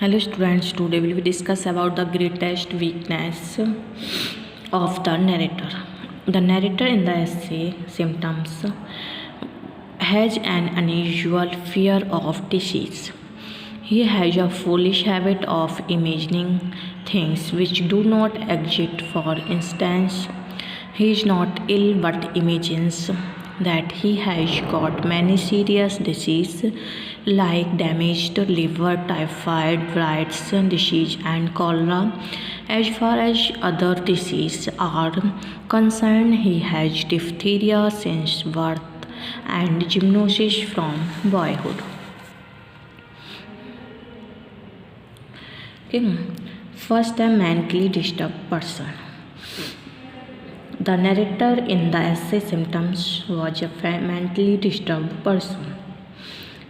Hello students, today we will discuss about the greatest weakness of the narrator. The narrator in the essay Symptoms has an unusual fear of disease. He has a foolish habit of imagining things which do not exist. For instance, he is not ill but imagines that he has got many serious diseases like damaged liver, typhoid, Bright's disease, and cholera. As far as other diseases are concerned, he has diphtheria since birth and gymnosis from boyhood. Okay. First, a mentally disturbed person. The narrator in the essay Symptoms was a mentally disturbed person.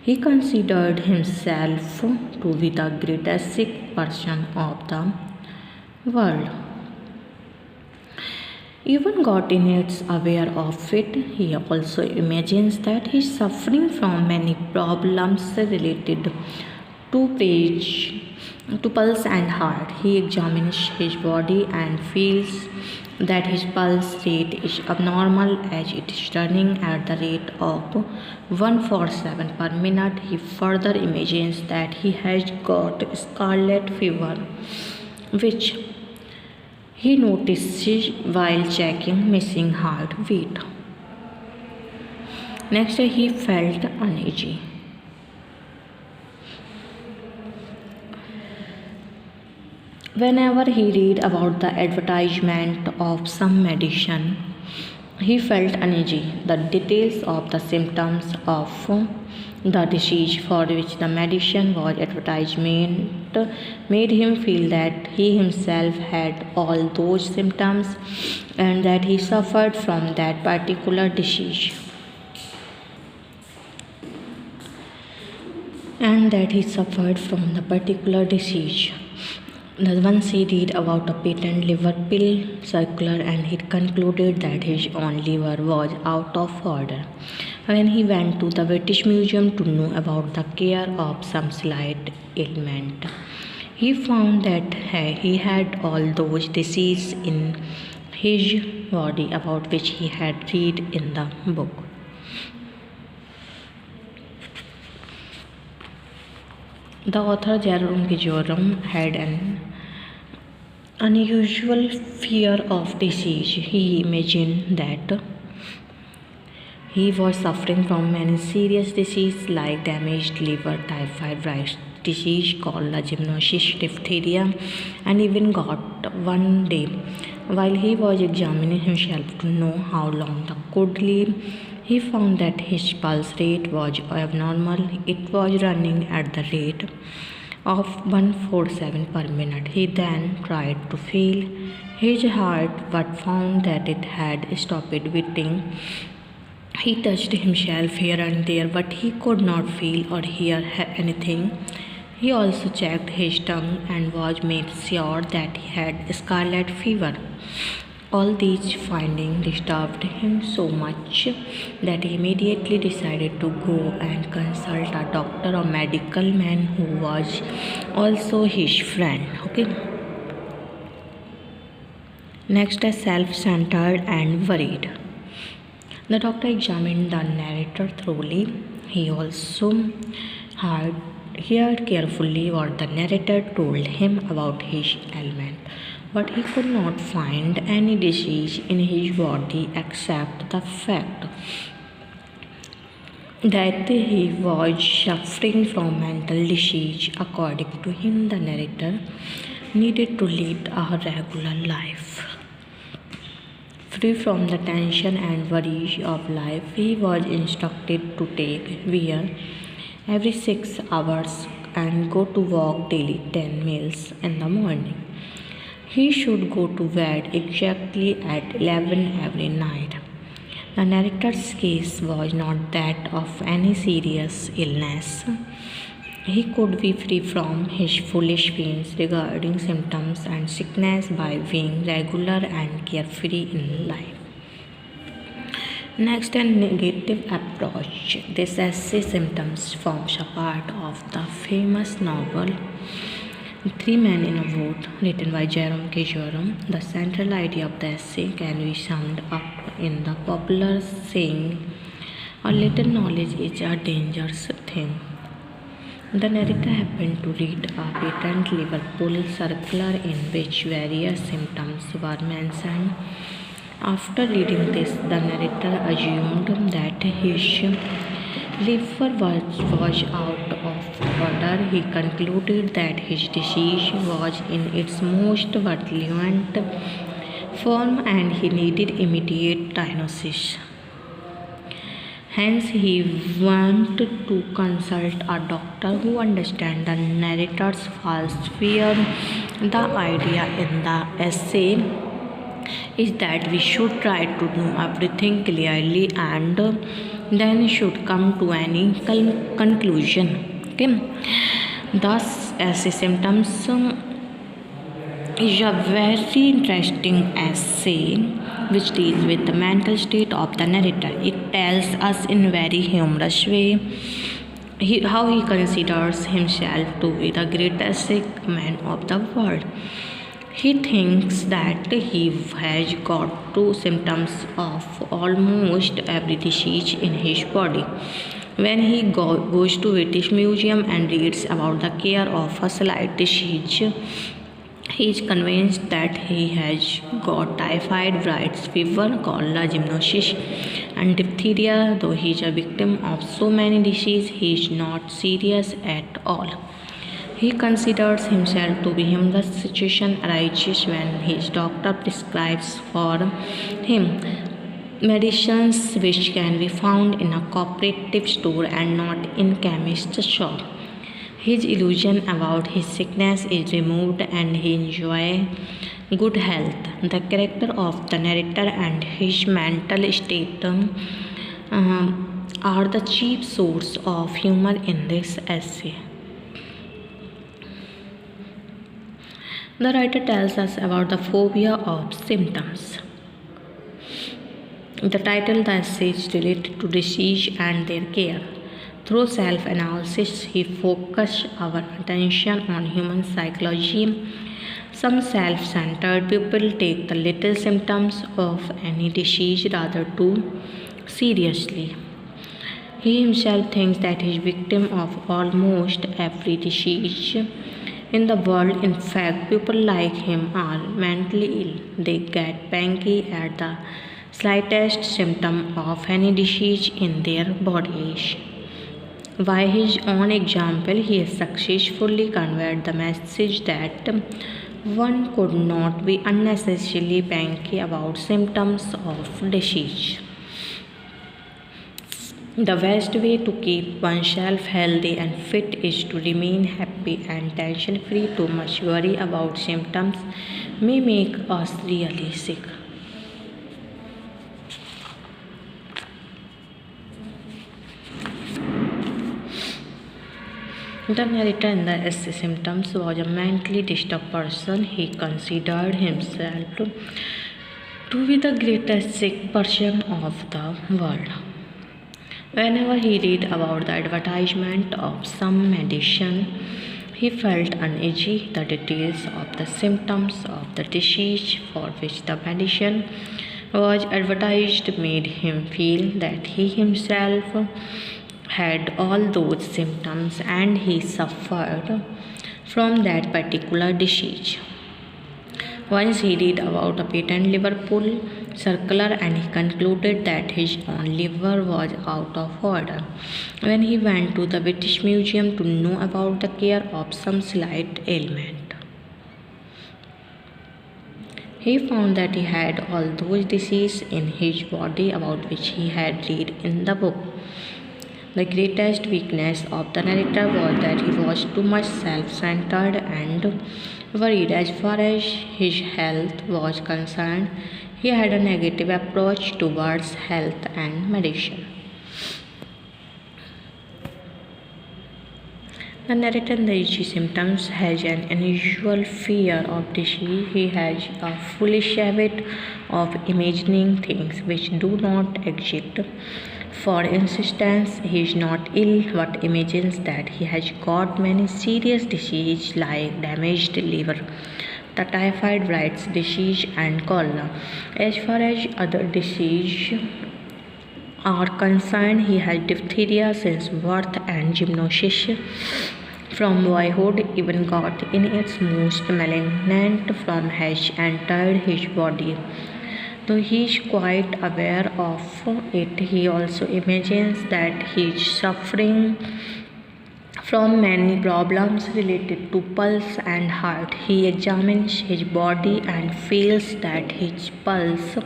He considered himself to be the greatest sick person of the world. Even God is aware of it. He also imagines that he is suffering from many problems related to pulse and heart. He examines his body and feels that his pulse rate is abnormal as it is running at the rate of 147 per minute. He further imagines that he has got scarlet fever, which he notices while checking missing heartbeat. Next, he felt uneasy. Whenever he read about the advertisement of some medicine, he felt uneasy. The details of the symptoms of the disease for which the medicine was advertisement made him feel that he himself had all those symptoms and that he suffered from that particular disease. Once he read about a patent liver pill circular and he concluded that his own liver was out of order. When he went to the British Museum to know about the care of some slight ailment, he found that he had all those diseases in his body about which he had read in the book. The author Jerome had an unusual fear of disease. He imagined that he was suffering from many serious diseases like damaged liver, typhoid, Bright's disease, cholera, gymnosis, diphtheria, and even got one day while he was examining himself to know how long he could live, he found that his pulse rate was abnormal. It was running at the rate of 147 per minute. He then tried to feel his heart but found that it had stopped beating. He touched himself here and there but he could not feel or hear anything. He also checked his tongue and was made sure that he had scarlet fever. All these findings disturbed him so much that he immediately decided to go and consult a doctor or medical man who was also his friend. Okay. Next is self-centered and worried. The doctor examined the narrator thoroughly. He also heard carefully what the narrator told him about his ailment, but he could not find any disease in his body except the fact that he was suffering from mental disease. According to him, the narrator needed to lead a regular life, free from the tension and worries of life. He was instructed to take beer every 6 hours and go to walk daily 10 miles in the morning. He should go to bed exactly at 11 every night. The narrator's case was not that of any serious illness. He could be free from his foolish fears regarding symptoms and sickness by being regular and carefree in life. Next, a negative approach. This essay Symptoms forms a part of the famous novel Three Men in a Vote, written by Jerome K. Jerome. The central idea of the essay can be summed up in the popular saying, "A little knowledge is a dangerous thing." The narrator happened to read a patent Liverpool circular in which various symptoms were mentioned. After reading this, the narrator assumed that his liver was out of order. He concluded that his disease was in its most virulent form and he needed immediate diagnosis. Hence, he wanted to consult a doctor who understands the narrator's false fear. The idea in the essay is that we should try to do everything clearly and then should come to any conclusion. Okay, thus essay symptoms is a very interesting essay which deals with the mental state of the narrator. It tells us in very humorous way how he considers himself to be the greatest sick man of the world. He thinks that he has got two symptoms of almost every disease in his body. When he goes to British Museum and reads about the care of a slight disease, he is convinced that he has got typhoid, Bright's fever, cholera, gymnosis, and diphtheria. Though he is a victim of so many diseases, he is not serious at all. He considers himself to be him. The situation arises when his doctor prescribes for him medicines which can be found in a cooperative store and not in chemist's shop. His illusion about his sickness is removed and he enjoys good health. The character of the narrator and his mental state are the chief source of humor in this essay. The writer tells us about the phobia of symptoms. The title of the essay is related to disease and their care. Through self-analysis, he focuses our attention on human psychology. Some self-centered people take the little symptoms of any disease rather too seriously. He himself thinks that he is victim of almost every disease in the world. In fact, people like him are mentally ill. They get panicky at the slightest symptom of any disease in their bodies. By his own example, he has successfully conveyed the message that one could not be unnecessarily panicky about symptoms of disease. The best way to keep oneself healthy and fit is to remain happy and tension free. Too much worry about symptoms may make us really sick. The narrator in the essay Symptoms was a mentally disturbed person. He considered himself to be the greatest sick person of the world. Whenever he read about the advertisement of some medicine, he felt uneasy. The details of the symptoms of the disease for which the medicine was advertised made him feel that he himself had all those symptoms and he suffered from that particular disease. Once he read about a patent Liverpool circular and he concluded that his own liver was out of order. When he went to the British Museum to know about the care of some slight ailment, he found that he had all those diseases in his body about which he had read in the book. The greatest weakness of the narrator was that he was too much self-centered and worried. As far as his health was concerned, he had a negative approach towards health and medicine. The narrator in the itchy symptoms has an unusual fear of disease. He has a foolish habit of imagining things which do not exist. For instance, he is not ill but imagines that he has got many serious diseases like damaged liver, the typhoid virus disease, and cholera. As far as other diseases are concerned, he has diphtheria since birth and gymnosis from boyhood, even got in its most malignant form has entered his body. Though he is quite aware of it, he also imagines that he is suffering from many problems related to pulse and heart. He examines his body and feels that his pulse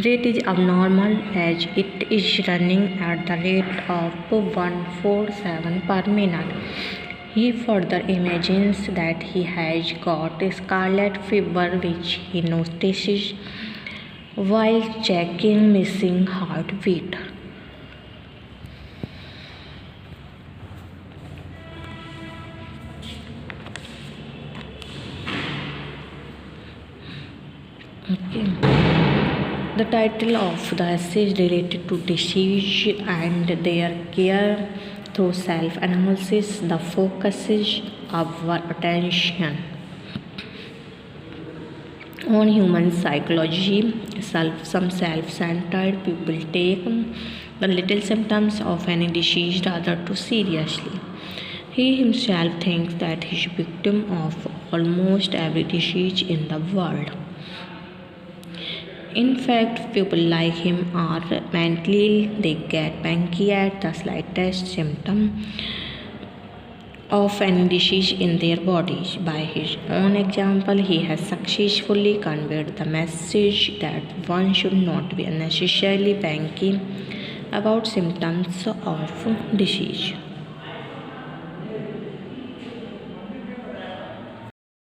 rate is abnormal as it is running at the rate of 147 per minute. He further imagines that he has got scarlet fever, which he notices while checking missing heartbeat. Okay. The title of the essay is related to disease and their care through self-analysis. The focus is our attention on human psychology. Some self-centered people take the little symptoms of any disease rather too seriously. He himself thinks that he is victim of almost every disease in the world. In fact, people like him are mentally ill. They get panicky at the slightest symptom of any disease in their bodies. By his own example, he has successfully conveyed the message that one should not be unnecessarily panicky about symptoms of disease.